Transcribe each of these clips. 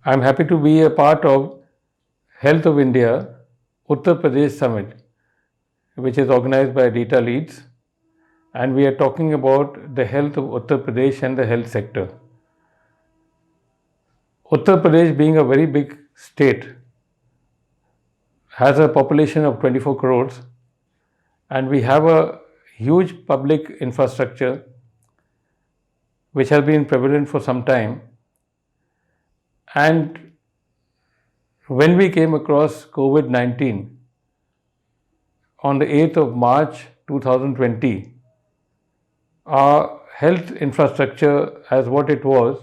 I'm happy to be a part of Health of India Uttar Pradesh Summit, which is organized by Data Leads, and we are talking about the health of Uttar Pradesh and the health sector. Uttar Pradesh, being a very big state, has a population of 24 crores, and we have a huge public infrastructure which has been prevalent for some time. And when we came across COVID-19 on the 8th of March 2020, our health infrastructure as what it was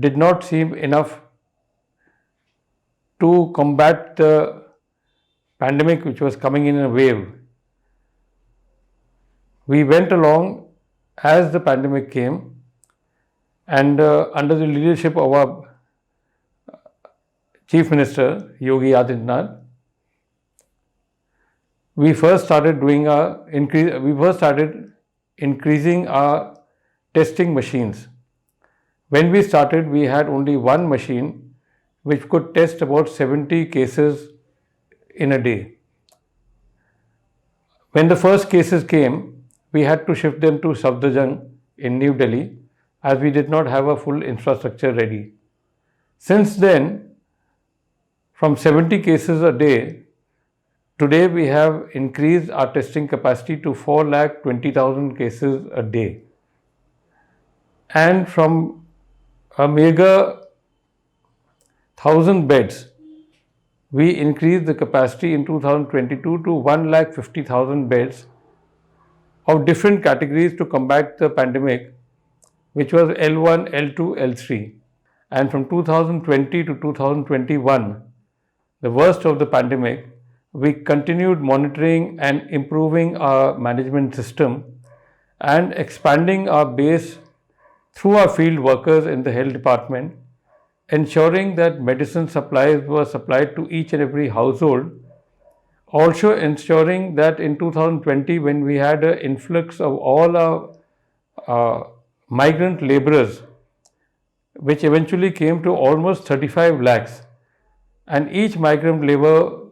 did not seem enough to combat the pandemic which was coming in a wave. We went along as the pandemic came, and under the leadership of our Chief Minister Yogi Adityanath, we first started increasing our testing machines. When we started, we had only one machine which could test about 70 cases in a day. When the first cases came, we had to shift them to Safdarjung in New Delhi, as we did not have a full infrastructure ready. Since then, from 70 cases a day, today we have increased our testing capacity to 4,20,000 cases a day. And from a meager 1,000 beds, we increased the capacity in 2022 to 1,50,000 beds of different categories to combat the pandemic, which was L1, L2, L3. And from 2020 to 2021, the worst of the pandemic, we continued monitoring and improving our management system and expanding our base through our field workers in the health department, ensuring that medicine supplies were supplied to each and every household. Also ensuring that in 2020, when we had an influx of all our migrant laborers, which eventually came to almost 35 lakhs, and each migrant labor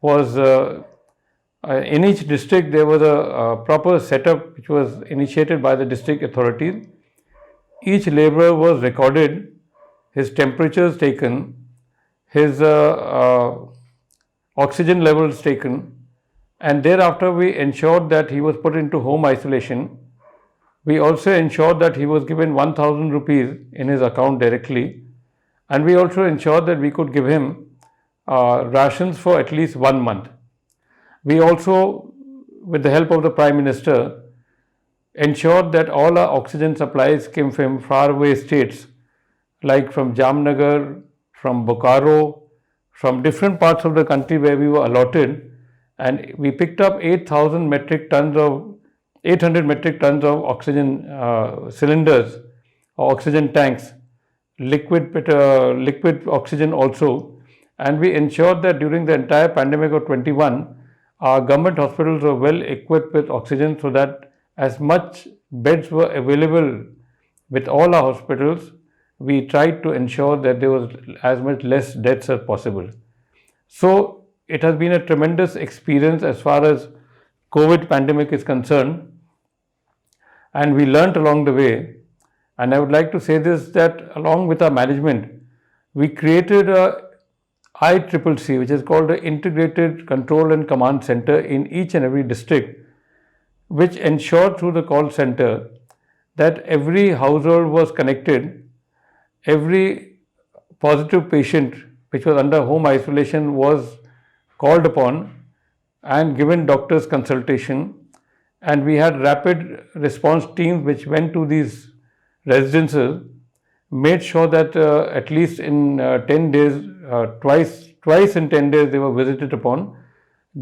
was, in each district there was a proper setup which was initiated by the district authorities. Each laborer was recorded, his temperatures taken, his oxygen levels taken, and thereafter we ensured that he was put into home isolation. We also ensured that he was given 1,000 rupees in his account directly, and we also ensured that we could give him rations for at least 1 month. We also, with the help of the Prime Minister, ensured that all our oxygen supplies came from faraway states like from Jamnagar, from Bokaro, from different parts of the country where we were allotted, and we picked up 800 metric tons of oxygen cylinders or oxygen tanks, liquid oxygen also, and we ensured that during the entire pandemic of 21, our government hospitals were well equipped with oxygen so that as much beds were available with all our hospitals, we tried to ensure that there was as much less deaths as possible. So it has been a tremendous experience as far as COVID pandemic is concerned, and we learnt along the way. And I would like to say this, that along with our management, we created a ICCC, which is called the Integrated Control and Command Center in each and every district, which ensured through the call center that every household was connected. Every positive patient which was under home isolation was called upon and given doctor's consultation, and we had rapid response teams which went to these residences, made sure that at least in 10 days, twice in 10 days they were visited upon,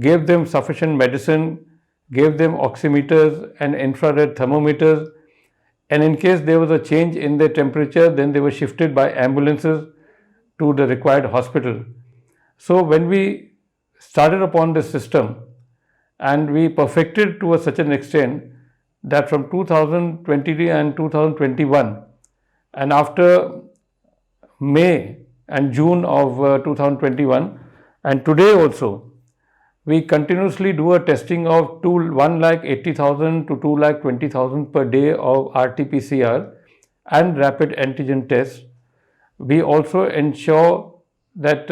gave them sufficient medicine, gave them oximeters and infrared thermometers, and in case there was a change in their temperature, then they were shifted by ambulances to the required hospital. So when we started upon this system, and we perfected to such an extent that from 2020 and 2021, and after May and June of 2021, and today also we continuously do a testing of 1,80,000 to 2,20,000 per day of RT-PCR and rapid antigen tests. We also ensure that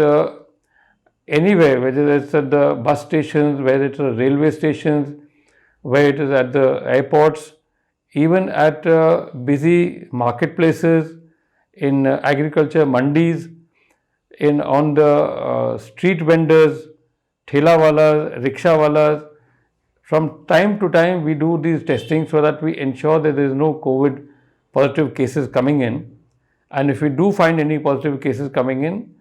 anywhere, whether it's at the bus stations, whether it's at railway stations, where it is at the airports, even at busy marketplaces, in agriculture mandis, on the street vendors, thelawalas, rickshawalas. From time to time we do these testing so that we ensure that there is no COVID positive cases coming in. And if we do find any positive cases coming in,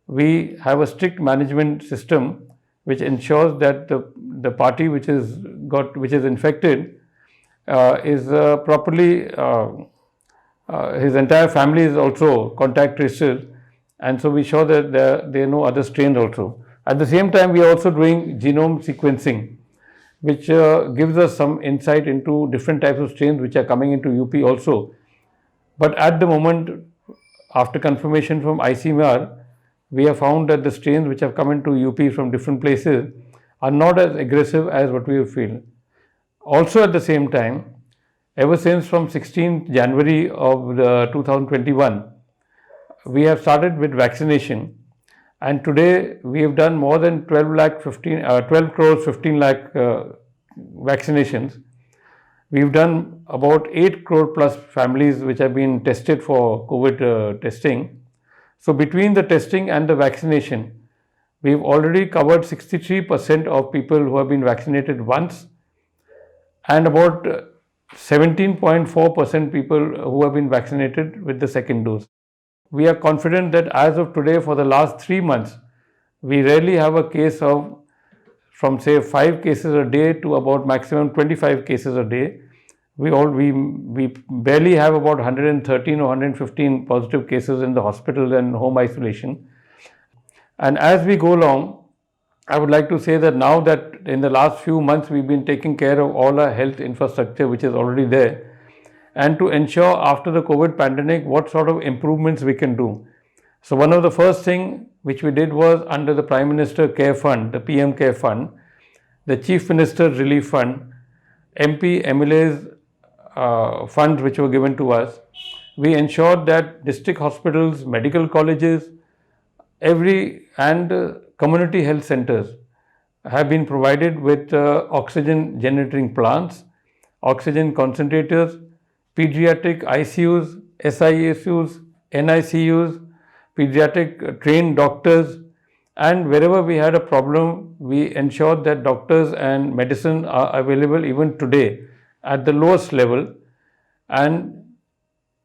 we have a strict management system which ensures that the party which is infected is properly, his entire family is also contact traced, and so we show that there are no other strains also. At the same time, we are also doing genome sequencing, which gives us some insight into different types of strains which are coming into UP also. But at the moment, after confirmation from ICMR, we have found that the strains which have come into UP from different places are not as aggressive as what we feel. Also at the same time, ever since from 16th January of 2021, we have started with vaccination, and today we have done more than 12 crores 15 lakh vaccinations. We've done about 8 crore plus families which have been tested for COVID testing. So between the testing and the vaccination, we've already covered 63% of people who have been vaccinated once, and about 17.4% people who have been vaccinated with the second dose. We are confident that as of today, for the last 3 months, we rarely have a case of from say 5 cases a day to about maximum 25 cases a day. We barely have about 113 or 115 positive cases in the hospital and home isolation. And as we go along, I would like to say that now that in the last few months we've been taking care of all our health infrastructure which is already there, and to ensure after the COVID pandemic what sort of improvements we can do. So one of the first thing which we did was, under the Prime Minister Care Fund, the PM Care Fund, the Chief Minister's Relief Fund, MP MLA's funds which were given to us, we ensured that district hospitals, medical colleges, and community health centers have been provided with oxygen generating plants, oxygen concentrators, pediatric ICUs, SICUs, NICUs, pediatric trained doctors, and wherever we had a problem, we ensured that doctors and medicine are available even today at the lowest level. And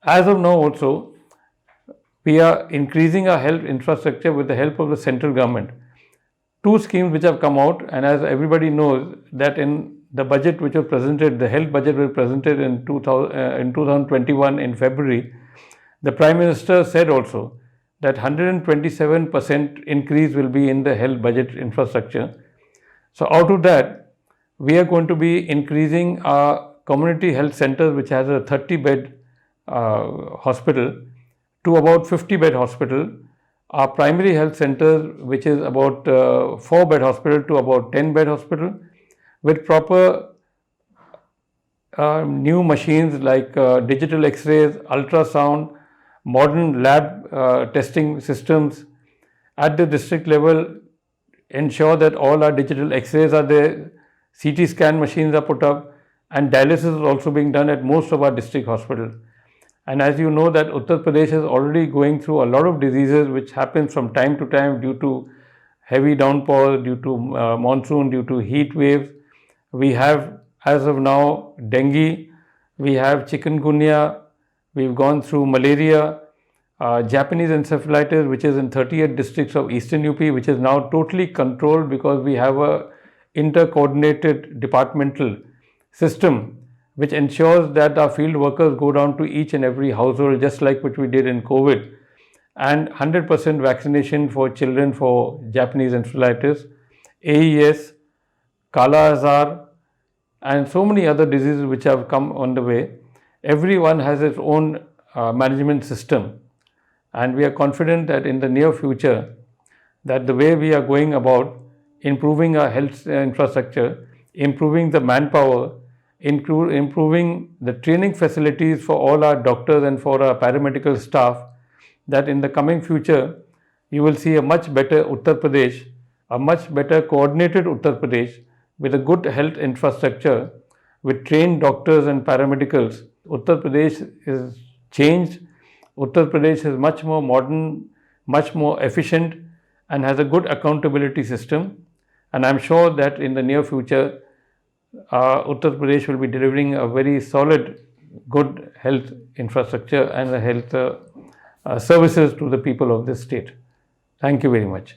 as of now also, we are increasing our health infrastructure with the help of the central government. 2 schemes which have come out, and as everybody knows that in the budget which was presented, the health budget was presented in 2021 in February, the Prime Minister said also that 127% increase will be in the health budget infrastructure. So out of that, we are going to be increasing our community health centers, which has a 30-bed hospital, to about 50-bed hospital. Our primary health centers, which is about 4-bed hospital, to about 10-bed hospital, with proper new machines like digital X-rays, ultrasound, modern lab testing systems at the district level. Ensure that all our digital X-rays are there, CT scan machines are put up, and dialysis is also being done at most of our district hospitals. And as you know that Uttar Pradesh is already going through a lot of diseases which happen from time to time due to heavy downpour, due to monsoon, due to heat waves. We have, as of now, dengue, we have chikungunya, we've gone through malaria, Japanese encephalitis, which is in 38 districts of Eastern UP, which is now totally controlled because we have a inter-coordinated departmental system which ensures that our field workers go down to each and every household, just like what we did in COVID, and 100% vaccination for children for Japanese encephalitis, AES, Kala Azar, and so many other diseases which have come on the way. Everyone has its own management system, and we are confident that in the near future, that the way we are going about improving our health infrastructure, improving the manpower, improving the training facilities for all our doctors and for our paramedical staff, that in the coming future you will see a much better Uttar Pradesh, a much better coordinated Uttar Pradesh with a good health infrastructure, with trained doctors and paramedicals. Uttar Pradesh is changed. Uttar Pradesh is much more modern, much more efficient, and has a good accountability system. And I'm sure that in the near future, Uttar Pradesh will be delivering a very solid, good health infrastructure and health services to the people of this state. Thank you very much.